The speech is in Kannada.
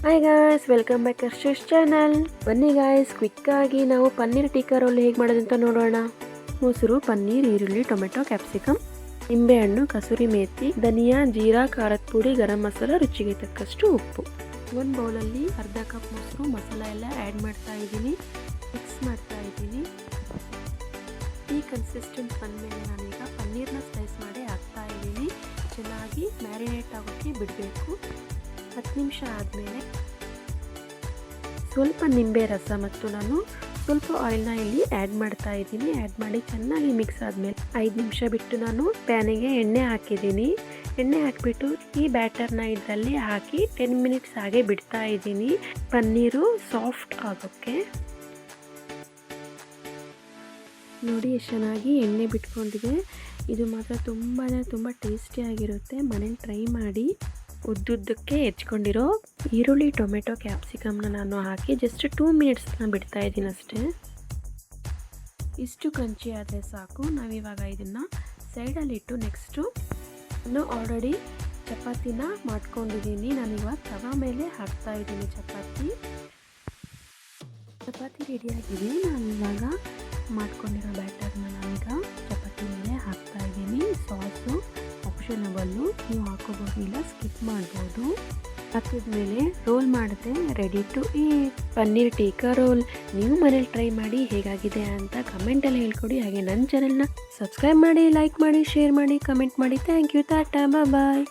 Hi guys, welcome back Harsha's channel. ಬನ್ನಿ ಗಾಯ್ಸ್, ಕ್ವಿಕ್ಕಾಗಿ ನಾವು ಪನ್ನೀರ್ ಟಿಕ್ಕಾ ರೋಲ್ ಹೇಗೆ ಮಾಡೋದಂತ ನೋಡೋಣ. ಮೊಸರು, ಪನ್ನೀರ್, ಈರುಳ್ಳಿ, ಟೊಮೆಟೊ, ಕ್ಯಾಪ್ಸಿಕಮ್, ನಿಂಬೆಹಣ್ಣು, ಕಸೂರಿ ಮೇಥಿ, ಧನಿಯಾ, ಜೀರಾ, ಖಾರದ ಪುಡಿ, ಗರಂ ಮಸಾಲ, ರುಚಿಗೆ ತಕ್ಕಷ್ಟು ಉಪ್ಪು. ಒಂದು ಬೌಲಲ್ಲಿ ಅರ್ಧ ಕಪ್ ಮೊಸರು, ಮಸಾಲ ಎಲ್ಲ ಆ್ಯಡ್ ಮಾಡ್ತಾ ಇದ್ದೀನಿ, ಮಿಕ್ಸ್ ಮಾಡ್ತಾ ಇದ್ದೀನಿ. ಈ ಕನ್ಸಿಸ್ಟೆನ್ಸ್ ಬಂದಮೇಲೆ ನಾನೀಗ ಪನ್ನೀರ್ನ ಸ್ಲೈಸ್ ಮಾಡಿ ಹಾಕ್ತಾ ಇದ್ದೀನಿ. ಚೆನ್ನಾಗಿ ಮ್ಯಾರಿನೇಟ್ ಆಗೋಕ್ಕೆ ಬಿಡಬೇಕು. 10 ನಿಮಿಷ ಆದಮೇಲೆ ಸ್ವಲ್ಪ ನಿಂಬೆ ರಸ ಮತ್ತು ನಾನು ಸ್ವಲ್ಪ ಆಯಿಲ್ನ ಇಲ್ಲಿ ಆ್ಯಡ್ ಮಾಡ್ತಾ ಇದ್ದೀನಿ. ಆ್ಯಡ್ ಮಾಡಿ ಚೆನ್ನಾಗಿ ಮಿಕ್ಸ್ ಆದಮೇಲೆ 5 ನಿಮಿಷ ಬಿಟ್ಟು ನಾನು ಪ್ಯಾನಿಗೆ ಎಣ್ಣೆ ಹಾಕಿದ್ದೀನಿ. ಎಣ್ಣೆ ಹಾಕಿಬಿಟ್ಟು ಈ ಬ್ಯಾಟರ್ನ ಇದರಲ್ಲಿ ಹಾಕಿ 10 ಮಿನಿಟ್ಸ್ ಹಾಗೆ ಬಿಡ್ತಾ ಇದ್ದೀನಿ, ಪನ್ನೀರು ಸಾಫ್ಟ್ ಆಗೋಕ್ಕೆ. ನೋಡಿ ಎಷ್ಟು ಚೆನ್ನಾಗಿ ಎಣ್ಣೆ ಬಿಟ್ಕೊಂಡಿದೆ. ಇದು ಮಾತ್ರ ತುಂಬ ಟೇಸ್ಟಿಯಾಗಿರುತ್ತೆ. ಮನೇಲಿ ಟ್ರೈ ಮಾಡಿ. ಉದ್ದುದ್ದಕ್ಕೆ ಹೆಚ್ಕೊಂಡಿರೋ ಈರುಳ್ಳಿ, ಟೊಮೆಟೊ, ಕ್ಯಾಪ್ಸಿಕಮ್ನ ನಾನು ಹಾಕಿ ಜಸ್ಟ್ 2 ಮಿನಿಟ್ಸ್ನ ಬಿಡ್ತಾ ಇದ್ದೀನಿ ಅಷ್ಟೇ. ಇಷ್ಟು ಕ್ರಂಚಿ ಆದರೆ ಸಾಕು. ನಾವಿವಾಗ ಇದನ್ನು ಸೈಡಲ್ಲಿಟ್ಟು ನೆಕ್ಸ್ಟು ನಾನು ಆಲ್ರೆಡಿ ಚಪಾತಿನ ಮಾಡ್ಕೊಂಡಿದ್ದೀನಿ. ನಾನಿವಾಗ ತವಾ ಮೇಲೆ ಹಾಕ್ತಾ ಇದ್ದೀನಿ ಚಪಾತಿ ರೆಡಿಯಾಗಿದೆ. ನಾನಿವಾಗ ಮಾಡ್ಕೊಂಡಿರೋ ಬ್ಯಾಟರ್ನ ನಾನೀಗ ಚಪಾತಿ ಮೇಲೆ ಹಾಕ್ತಾ ಇದ್ದೀನಿ. ಸಾಸು ಆಪ್ಷನಬಲ್ಲು, ನೀವು ಹಾಕೋಬೋದು ಇಲ್ಲ ಸ್ಕಿಪ್ ಮಾಡ್ಬೋದು. ಹಾಕಿದ್ಮೇಲೆ ರೋಲ್ ಮಾಡಿದ್ರೆ ready to eat paneer tikka roll. ನೀವು ಮನೇಲಿ ಟ್ರೈ ಮಾಡಿ ಹೇಗಾಗಿದೆ ಅಂತ ಕಮೆಂಟಲ್ಲಿ ಹೇಳ್ಕೊಡಿ. ಹಾಗೆ ನನ್ನ ಚಾನೆಲ್ನ ಸಬ್ಸ್ಕ್ರೈಬ್ ಮಾಡಿ, ಲೈಕ್ ಮಾಡಿ, ಶೇರ್ ಮಾಡಿ, ಕಮೆಂಟ್ ಮಾಡಿ. Thank you. Tata, bye.